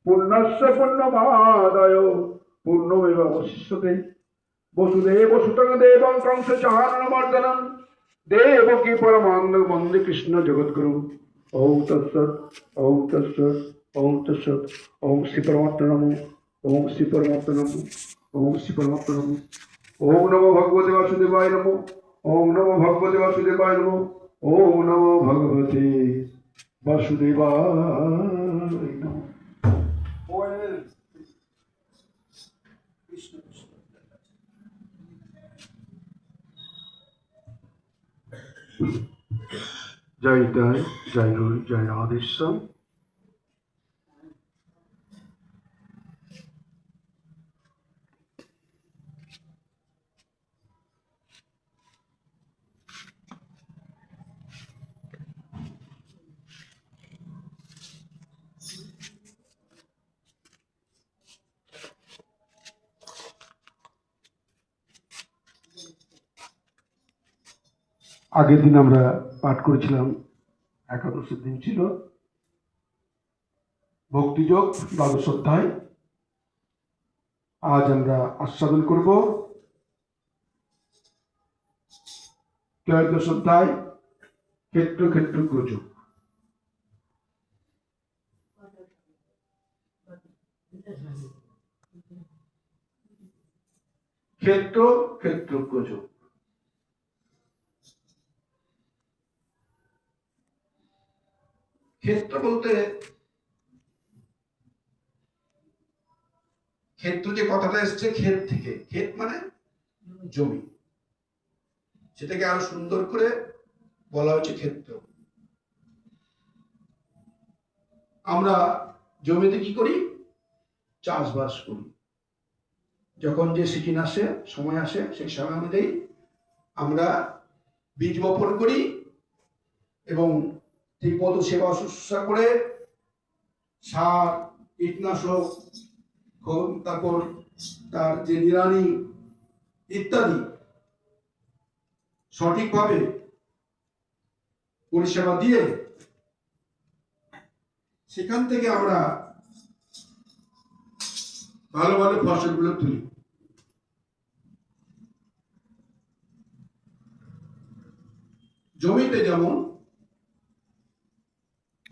পুণ্যস্য পুণ্যমাদায় পুণ্যমেব অবশিষ্যতে। বসুদেব সুতং দেবং কংস চাণূরমর্দনম দেবকী পরমানন্দ বন্দে কৃষ্ণ জগদ্গুরু। ওম তৎসৎ ওম তৎসৎ ওম তৎসৎ। ওম শ্রী পরমাত্মা নমঃ। ওম শ্রী পরমাত্মা নমঃ। ওম শ্রী পরমাত্মা নমঃ। ওম নমো ভগবতে বাসুদেবায় নমঃ। ওম নমো ভগবতে বাসুদেবায় নমঃ। ওম নমো ভগবতে বাসুদেবায় নমঃ। কৃষ্ণ কৃষ্ণ। জয় জয় জয় গুরু জয় রাধেশ্যাম। আগের দিন আমরা পাঠ করেছিলাম, একাদশের দিন ছিল ভক্তিযোগ দ্বাদশ অধ্যায়। আজ আমরা আস্বাদন করব ত্রয়োদশ অধ্যায় ক্ষেত্র ক্ষেত্রজ্ঞ যোগ। ক্ষেত্র ক্ষেত্রজ্ঞ যোগ। ক্ষেত্র বলতে ক্ষেত্র যে কথাটা এসছে ক্ষেত থেকে, ক্ষেত মানে জমি, সেটাকে আরো সুন্দর করে বলা হয়েছে ক্ষেত্র। আমরা জমিতে কি করি? চাষবাস করি। যখন যে সিজন আসে, সময় আসে, সেই সময় অনুযায়ী আমরা বীজ বপন করি এবং ঠিক মতো সেবা শুশ্রূষা করে সার, কীটনাশক, তারপর তার যে নিড়ানি ইত্যাদি সঠিকভাবে পরিষেবা দিয়ে সেখান থেকে আমরা ভালো ভালো ফসলগুলো তুলি। জমিতে যেমন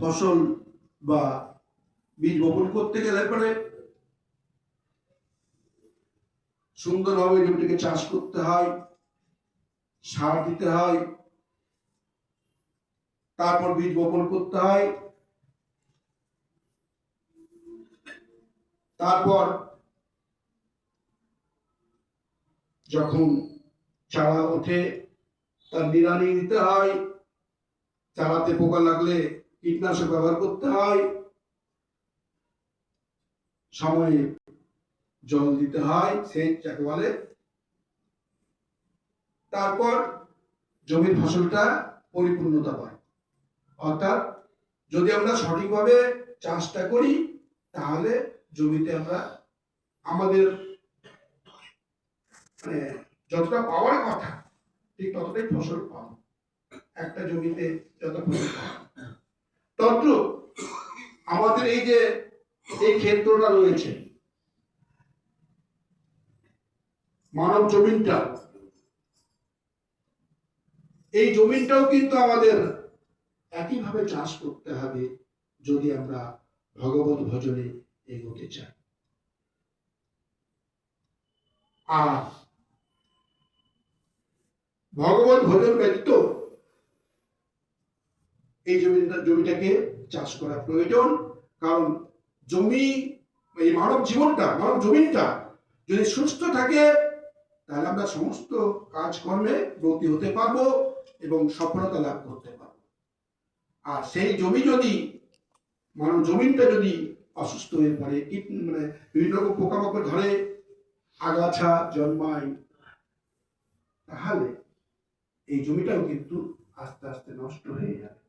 ফসল বা বীজ বপন করতে গেলে পরে সুন্দরভাবে জমিটাকে চাষ করতে হয়, সার দিতে হয়, তারপর বীজ বপন করতে হয়, তারপর যখন চারা ওঠে তার নিড়ানি দিতে হয়, চারাতে পোকা লাগলে কীটনাশক ব্যবহার করতে হয়, সময়ে জল দিতে হয়, সেচ যাকে বলে। তারপর জমির ফসলটা পরিপূর্ণতা পায়। অর্থাৎ যদি আমরা সঠিকভাবে চাষটা করি তাহলে জমিতে আমরা আমাদের মানে যতটা পাওয়ার কথা ঠিক ততটাই ফসল পাবো। একটা জমিতে যত ফসল পাবো তত আমাদের এই যে এই ক্ষেত্রটা রয়েছে, মানব জমিনটা, এই জমিনটাও কিন্তু আমাদের একইভাবে চাষ করতে হবে যদি আমরা ভগবত ভজনে এগোতে চাই। আর ভগবত ভজন ব্যতীত এই জমিটাকে চাষ করা প্রয়োজন। কারণ জমি, এই মানব জীবনটা, মানব জমিনটা যদি সুস্থ থাকে তাহলে আমরা সমস্ত কাজকর্মে ব্রতী হতে পারবো এবং সফলতা লাভ করতে পারবো। আর সেই জমি যদি, মানব জমিনটা যদি অসুস্থ হয়ে পড়ে, মানে বিভিন্ন রকম পোকামাকড় ধরে, আগাছা জন্মায়, তাহলে এই জমিটাও কিন্তু আস্তে আস্তে নষ্ট হয়ে যাবে।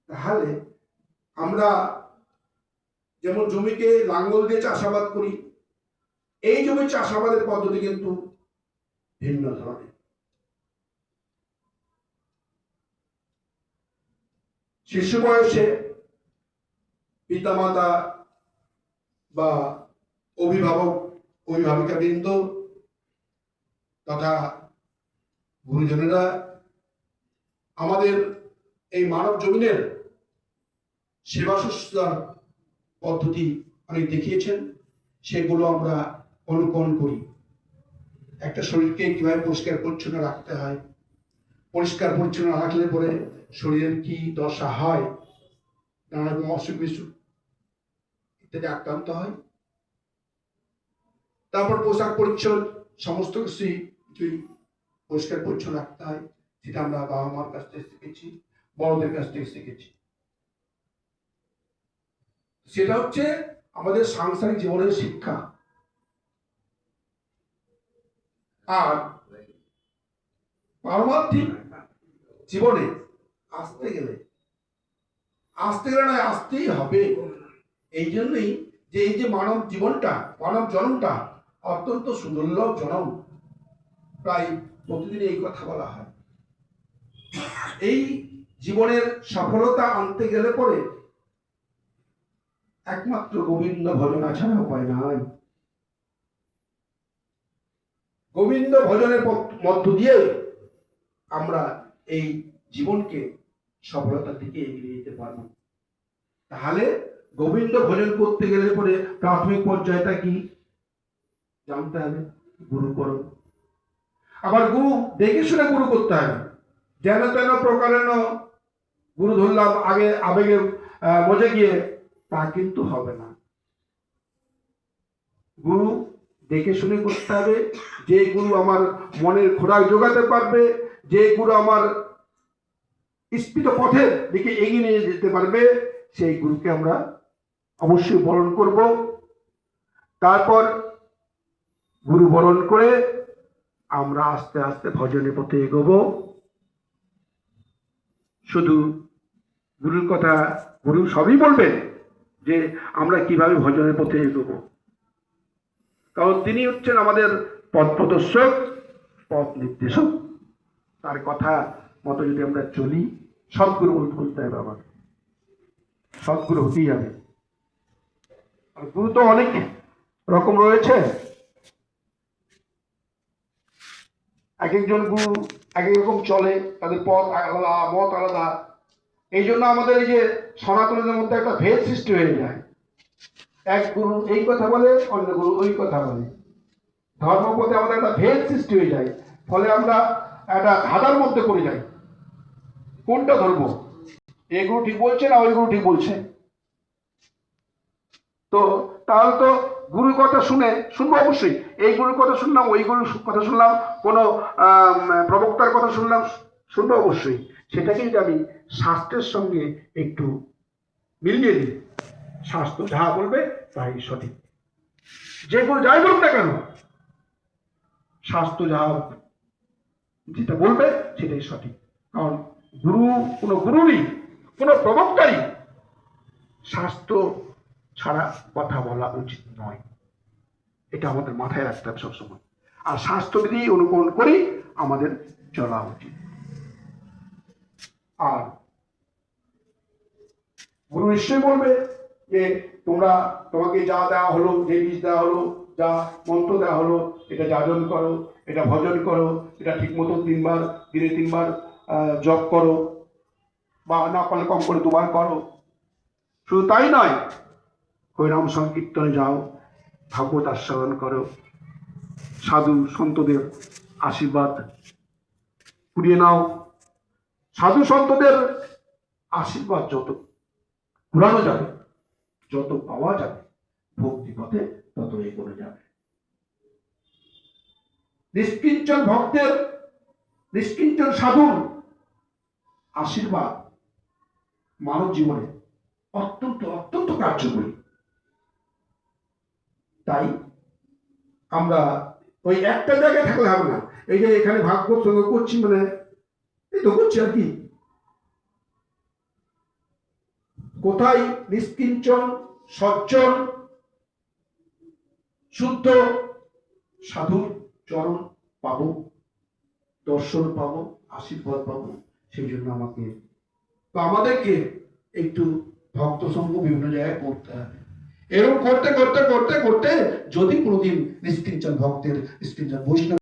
তাহলে আমরা যেমন জমিকে লাঙ্গল দিয়ে চাষাবাদ করি, এই জমির চাষাবাদের পদ্ধতি কিন্তু ভিন্ন ধরনের। শিশু বয়সে পিতামাতা বা অভিভাবক অভিভাবিকাবৃন্দ তথা গুরুজনেরা আমাদের এই মানব জমিনের সেবা শুশ্রূষার পদ্ধতি অনেক দেখিয়েছেন, সেগুলো আমরা অনুকরণ করি। একটা শরীরকে কিভাবে পরিষ্কার পরিচ্ছন্ন রাখতে হয়, পরিষ্কার পরিচ্ছন্ন রাখলে পরে শরীরের কি দশা হয়, নানা রকম অসুখ বিসুখ ইত্যাদি আক্রান্ত হয়। তারপর পোশাক পরিচ্ছদ সমস্ত কিছুই পরিষ্কার পরিচ্ছন্ন রাখতে হয়, সেটা আমরা বাবা মার কাছ থেকে শিখেছি, বড়দের কাছ থেকে শিখেছি। সেটা হচ্ছে আমাদের সাংসারিক জীবনের শিক্ষা। আর পারমার্থিক জীবনে আসতে গেলে নয়, আসতেই হবে। এই জন্যই যে এই যে মানব জীবনটা, মানব জন্মটা অত্যন্ত সুদুর্লভ জন্ম। প্রায় প্রতিদিন এই কথা বলা হয়। এই জীবনের সফলতা আনতে গেলে পরে একমাত্র গোবিন্দ ভজনা ছাড়া উপায় নাই। গোবিন্দ ভজনের মধ্য দিয়ে আমরা এই জীবনকে সফলতার দিকে এগিয়ে যেতে পারবো। তাহলে গোবিন্দ ভজন করতে গেলে পরে প্রাথমিক পর্যায়টা কি জানতে হবে, গুরু করো। আবার গুরু দেখে শুনে গুরু করতে হবে। যেন তেন প্রকারেণ গুরু ধরলাম আগে আবেগে মজে গিয়ে, তা কিন্তু হবে না। গুরু দেখে শুনে করতে হবে। যে গুরু আমার মনের খোরাক যোগাতে পারবে, যে গুরু আমার স্ফীত পথের দিকে এগিয়ে নিয়ে যেতে পারবে, সেই গুরুকে আমরা অবশ্যই বরণ করব। তারপর গুরু বরণ করে আমরা আস্তে আস্তে ভজনের পথে এগোবো। শুধু গুরুর কথা, গুরু সবই বলবেন যে আমরা কিভাবে ভজনের পথে এগোবো, কারণ তিনি হচ্ছেন আমাদের পথ প্রদর্শক, পথ নির্দেশক। তার কথা মতো যদি আমরা চলি, সদ্গুরু বলতে হবে, আমার সদ্গুরু হতেই হবে। আর গুরু তো অনেক রকম রয়েছে। এক একজন গুরু এক এক রকম চলে, তাদের পথ আলাদা, মত আলাদা। এই জন্য আমাদের এই যে সনাতনীদের মধ্যে একটা ভেদ সৃষ্টি হয়ে যায়। এক গুরু এই কথা বলে, অন্য গুরু ওই কথা বলে। ধর্মপথে আমাদের একটা ভেদ সৃষ্টি হয়ে যায়। ফলে আমরা একটা ধাঁধার মধ্যে পড়ে যাই, কোনটা ধরবো, এই গুরু ঠিক বলছে না ওই গুরু ঠিক বলছে। তো তাহলে তো গুরুর কথা শুনবো অবশ্যই। এই গুরুর কথা শুনলাম, ওই গুরুর কথা শুনলাম, কোনো প্রবক্তার কথা শুনবো অবশ্যই। সেটাকে যদি আমি শাস্ত্রের সঙ্গে একটু মিলিয়ে দিই, শাস্ত্র যাহা বলবে তাই সঠিক। যে গুরু যাই বলুক না কেন, শাস্ত্র যাহা যেটা বলবে সেটাই সঠিক। কারণ গুরু, কোনো গুরুরই, কোনো প্রবক্তারই শাস্ত্র ছাড়া কথা বলা উচিত নয়। এটা আমাদের মাথায় রাখতে হবে সবসময়। আর স্বাস্থ্যবিধি অনুকরণ করেই আমাদের চলা উচিত। আর গুরু নিশ্চয়ই বলবে যে তোমাকে যা দেওয়া হলো, যে বীজ দেওয়া হলো, যা মন্ত্র দেওয়া হলো, এটা যাজন করো, এটা ভজন করো, এটা ঠিক মতো দিনে 3 বার জপ করো, বা না পারলে কম করে 2 বার করো। শুধু তাই নয়, হরিনাম সংকীর্তনে যাও, ভাগবত আস্বাদন করো, সাধু সন্তদের আশীর্বাদ কুড়িয়ে নাও। সাধু সন্তদের আশীর্বাদ যত কুড়ানো যাবে, যত পাওয়া যাবে, ভক্তি পথে তত এগোনো যাবে। নিষ্কিঞ্চন ভক্তের, নিষ্কিঞ্চন সাধুর আশীর্বাদ মানব জীবনে অত্যন্ত অত্যন্ত কার্যকরী। তাই আমরা ওই একটা জায়গায় থাকলে হবে না। এই যে এখানে ভাগবত সঙ্গ করছি, মানে এই তো করছি আর কি। কোথায় নিষ্কিঞ্চন সজ্জন শুদ্ধ সাধুর চরণ পাবো, দর্শন পাবো, আশীর্বাদ পাবো। সেই জন্য আমাদেরকে একটু ভক্ত সঙ্গ বিভিন্ন জায়গায় করতে হবে। এরকম করতে করতে করতে করতে যদি কোনোদিন নিষ্কিঞ্চন ভক্তের, নিষ্কিঞ্চন বৈষ্ণব